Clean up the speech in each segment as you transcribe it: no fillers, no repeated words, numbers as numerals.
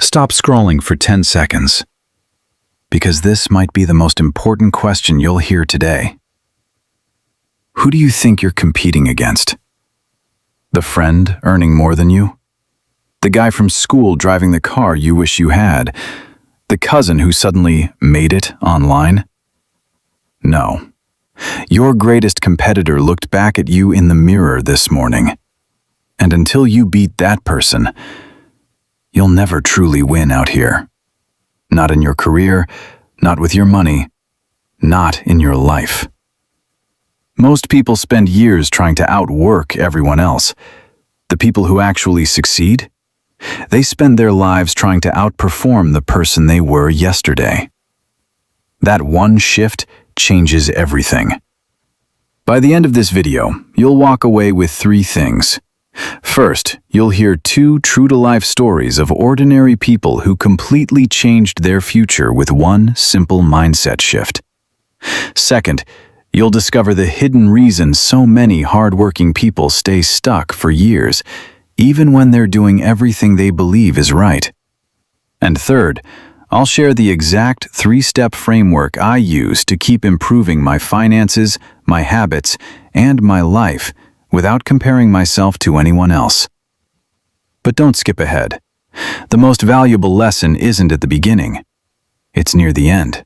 Stop scrolling for 10 seconds, because this might be the most important question you'll hear today. Who do you think you're competing against? The friend earning more than you? The guy from school driving the car you wish you had? The cousin who suddenly made it online? No. Your greatest competitor looked back at you in the mirror this morning. And until you beat that person, you'll never truly win out here. Not in your career, not with your money, not in your life. Most people spend years trying to outwork everyone else. The people who actually succeed, they spend their lives trying to outperform the person they were yesterday. That one shift changes everything. By the end of this video, you'll walk away with 3 things. First, you'll hear 2 true-to-life stories of ordinary people who completely changed their future with one simple mindset shift. Second, you'll discover the hidden reason so many hardworking people stay stuck for years, even when they're doing everything they believe is right. And third, I'll share the exact 3-step framework I use to keep improving my finances, my habits, and my life without comparing myself to anyone else. But don't skip ahead. The most valuable lesson isn't at the beginning. It's near the end.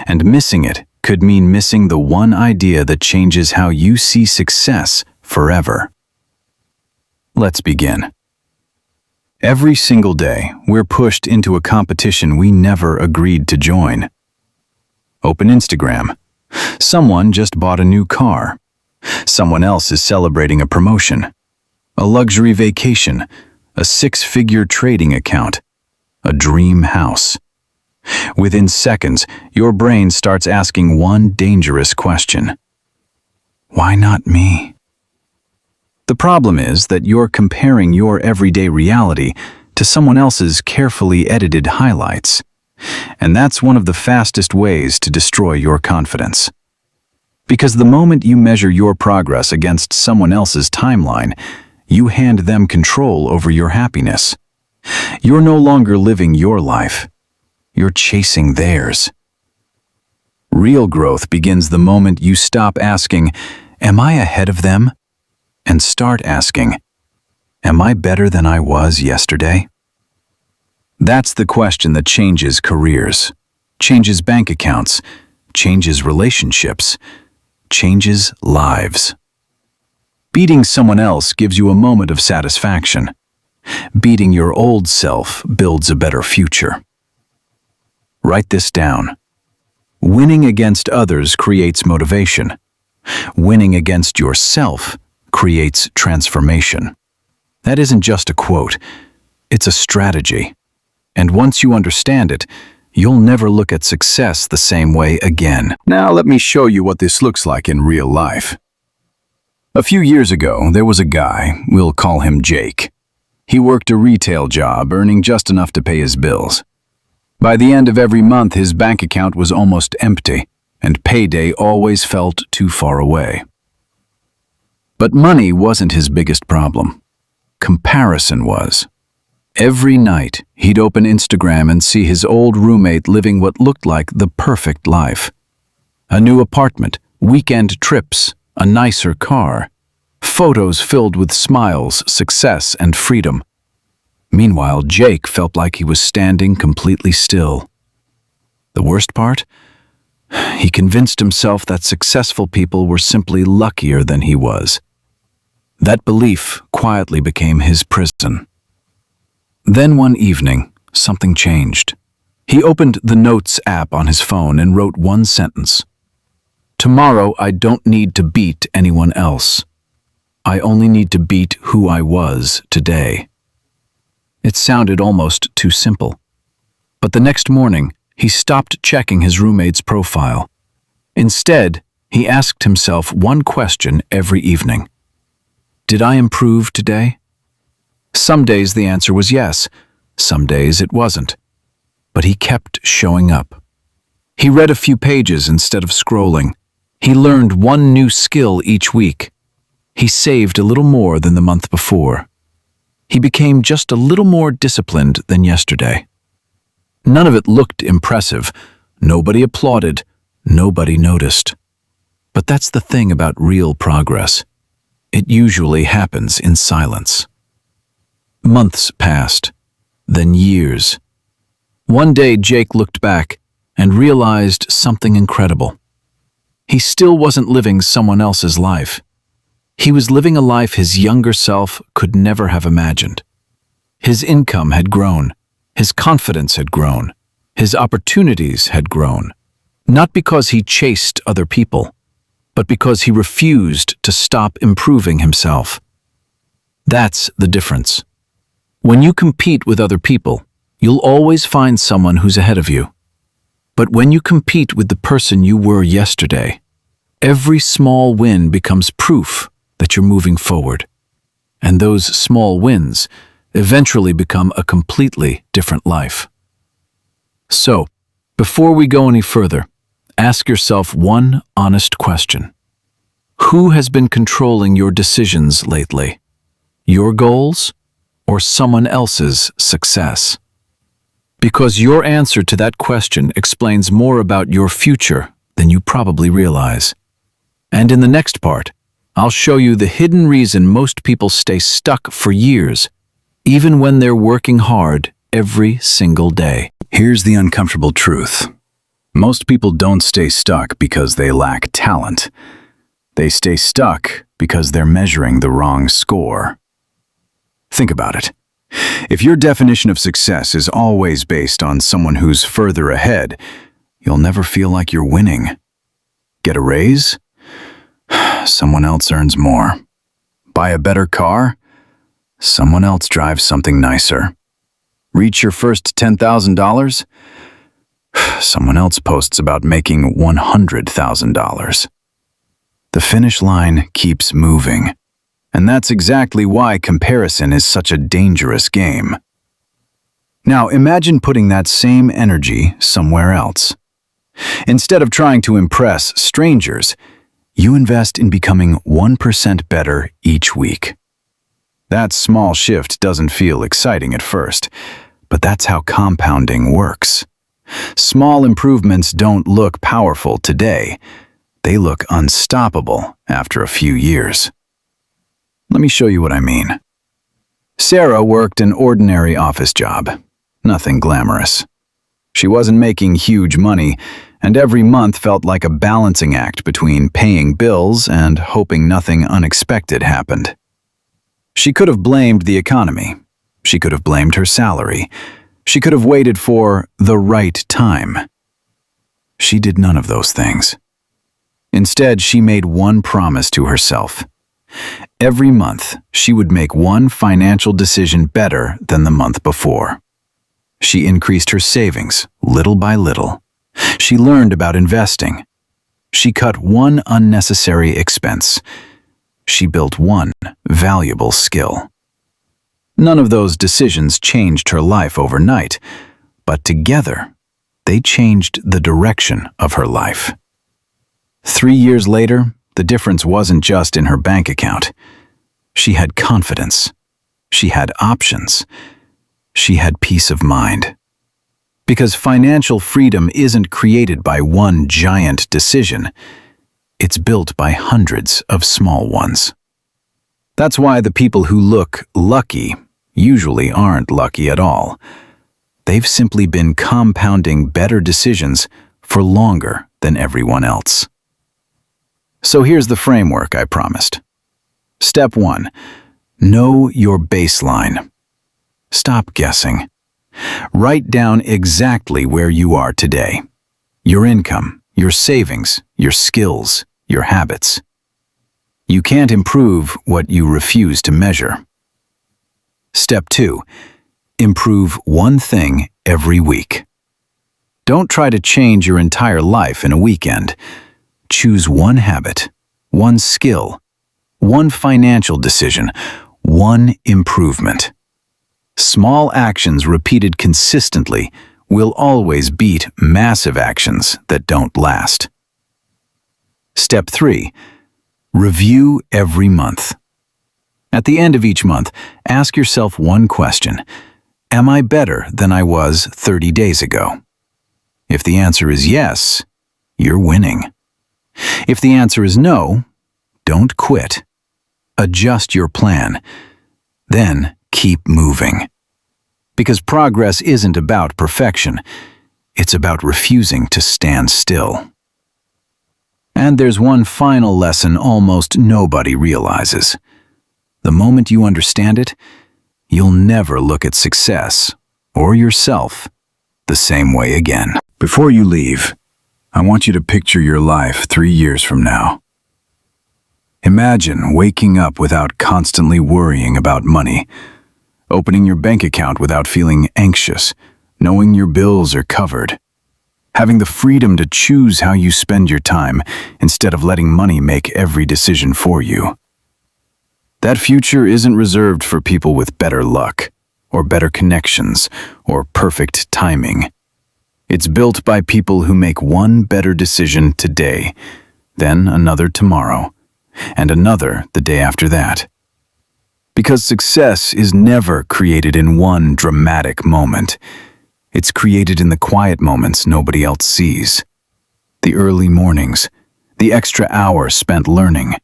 And missing it could mean missing the one idea that changes how you see success forever. Let's begin. Every single day, we're pushed into a competition we never agreed to join. Open Instagram. Someone just bought a new car. Someone else is celebrating a promotion, a luxury vacation, a 6-figure trading account, a dream house. Within seconds, your brain starts asking one dangerous question. Why not me? The problem is that you're comparing your everyday reality to someone else's carefully edited highlights. And that's one of the fastest ways to destroy your confidence. Because the moment you measure your progress against someone else's timeline, you hand them control over your happiness. You're no longer living your life. You're chasing theirs. Real growth begins the moment you stop asking, "Am I ahead of them?" and start asking, "Am I better than I was yesterday?" That's the question that changes careers, changes bank accounts, changes relationships, changes lives. Beating someone else gives you a moment of satisfaction. Beating your old self builds a better future. Write this down. Winning against others creates motivation. Winning against yourself creates transformation. That isn't just a quote, it's a strategy. And once you understand it, you'll never look at success the same way again. Now let me show you what this looks like in real life. A few years ago, there was a guy, we'll call him Jake. He worked a retail job, earning just enough to pay his bills. By the end of every month, his bank account was almost empty, and payday always felt too far away. But money wasn't his biggest problem. Comparison was. Every night, he'd open Instagram and see his old roommate living what looked like the perfect life. A new apartment, weekend trips, a nicer car, photos filled with smiles, success, and freedom. Meanwhile, Jake felt like he was standing completely still. The worst part? He convinced himself that successful people were simply luckier than he was. That belief quietly became his prison. Then one evening, something changed. He opened the Notes app on his phone and wrote one sentence. "Tomorrow I don't need to beat anyone else. I only need to beat who I was today." It sounded almost too simple. But the next morning, he stopped checking his roommate's profile. Instead, he asked himself one question every evening. Did I improve today? Some days the answer was yes, some days it wasn't. But he kept showing up. He read a few pages instead of scrolling. He learned one new skill each week. He saved a little more than the month before. He became just a little more disciplined than yesterday. None of it looked impressive. Nobody applauded. Nobody noticed. But that's the thing about real progress. It usually happens in silence. Months passed, then years. One day Jake looked back and realized something incredible. He still wasn't living someone else's life. He was living a life his younger self could never have imagined. His income had grown. His confidence had grown. His opportunities had grown. Not because he chased other people, but because he refused to stop improving himself. That's the difference. When you compete with other people, you'll always find someone who's ahead of you. But when you compete with the person you were yesterday, every small win becomes proof that you're moving forward. And those small wins eventually become a completely different life. So, before we go any further, ask yourself one honest question. Who has been controlling your decisions lately? Your goals or someone else's success? Because your answer to that question explains more about your future than you probably realize. And in the next part, I'll show you the hidden reason most people stay stuck for years, even when they're working hard every single day. Here's the uncomfortable truth. Most people don't stay stuck because they lack talent. They stay stuck because they're measuring the wrong score. Think about it. If your definition of success is always based on someone who's further ahead, you'll never feel like you're winning. Get a raise? Someone else earns more. Buy a better car? Someone else drives something nicer. Reach your first $10,000? Someone else posts about making $100,000. The finish line keeps moving. And that's exactly why comparison is such a dangerous game. Now imagine putting that same energy somewhere else. Instead of trying to impress strangers, you invest in becoming 1% better each week. That small shift doesn't feel exciting at first, but that's how compounding works. Small improvements don't look powerful today. They look unstoppable after a few years. Let me show you what I mean. Sarah worked an ordinary office job. Nothing glamorous. She wasn't making huge money, and every month felt like a balancing act between paying bills and hoping nothing unexpected happened. She could have blamed the economy. She could have blamed her salary. She could have waited for the right time. She did none of those things. Instead, she made one promise to herself. Every month, she would make one financial decision better than the month before. She increased her savings little by little. She learned about investing. She cut one unnecessary expense. She built one valuable skill. None of those decisions changed her life overnight, but together, they changed the direction of her life. 3 years later, the difference wasn't just in her bank account. She had confidence. She had options. She had peace of mind. Because financial freedom isn't created by one giant decision. It's built by hundreds of small ones. That's why the people who look lucky usually aren't lucky at all. They've simply been compounding better decisions for longer than everyone else. So here's the framework I promised. Step 1. Know your baseline. Stop guessing. Write down exactly where you are today. Your income, your savings, your skills, your habits. You can't improve what you refuse to measure. Step 2. Improve one thing every week. Don't try to change your entire life in a weekend. Choose one habit, one skill, one financial decision, one improvement. Small actions repeated consistently will always beat massive actions that don't last. Step 3. Review every month. At the end of each month, ask yourself one question. Am I better than I was 30 days ago? If the answer is yes, you're winning. If the answer is no, don't quit. Adjust your plan. Then keep moving. Because progress isn't about perfection. It's about refusing to stand still. And there's one final lesson almost nobody realizes. The moment you understand it, you'll never look at success or yourself the same way again. Before you leave, I want you to picture your life 3 years from now. Imagine waking up without constantly worrying about money, opening your bank account without feeling anxious, knowing your bills are covered, having the freedom to choose how you spend your time instead of letting money make every decision for you. That future isn't reserved for people with better luck, or better connections, or perfect timing. It's built by people who make one better decision today, then another tomorrow, and another the day after that. Because success is never created in one dramatic moment. It's created in the quiet moments nobody else sees. The early mornings, the extra hours spent learning,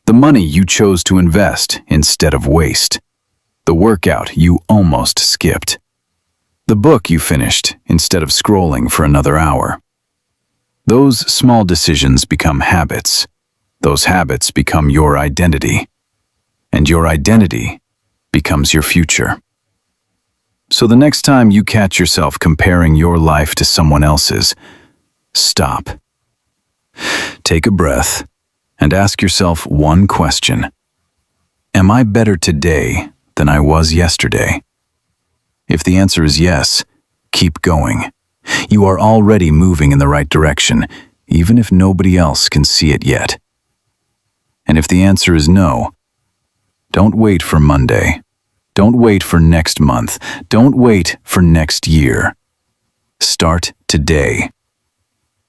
the money you chose to invest instead of waste, the workout you almost skipped, the book you finished instead of scrolling for another hour. Those small decisions become habits. Those habits become your identity. And your identity becomes your future. So the next time you catch yourself comparing your life to someone else's, stop. Take a breath and ask yourself one question. Am I better today than I was yesterday? If the answer is yes, keep going. You are already moving in the right direction, even if nobody else can see it yet. And if the answer is no, don't wait for Monday. Don't wait for next month. Don't wait for next year. Start today.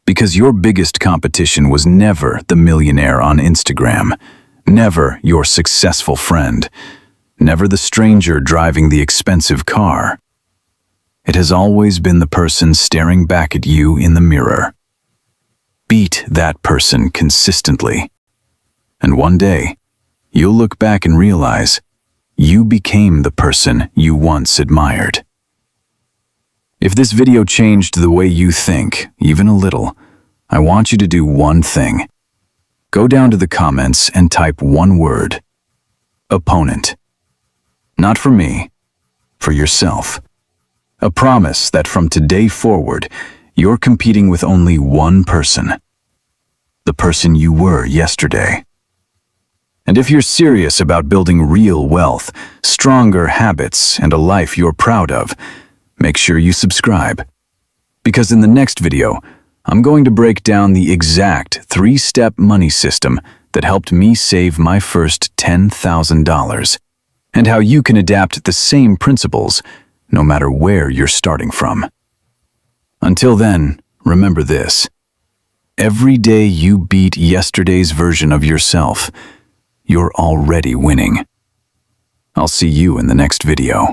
Because your biggest competition was never the millionaire on Instagram, never your successful friend, never the stranger driving the expensive car. It has always been the person staring back at you in the mirror. Beat that person consistently. And one day, you'll look back and realize you became the person you once admired. If this video changed the way you think, even a little, I want you to do one thing. Go down to the comments and type one word. Opponent. Not for me, for yourself. A promise that from today forward, you're competing with only one person. The person you were yesterday. And if you're serious about building real wealth, stronger habits, and a life you're proud of, make sure you subscribe. Because in the next video, I'm going to break down the exact 3-step money system that helped me save my first $10,000, and how you can adapt the same principles no matter where you're starting from. Until then, remember this. Every day you beat yesterday's version of yourself, you're already winning. I'll see you in the next video.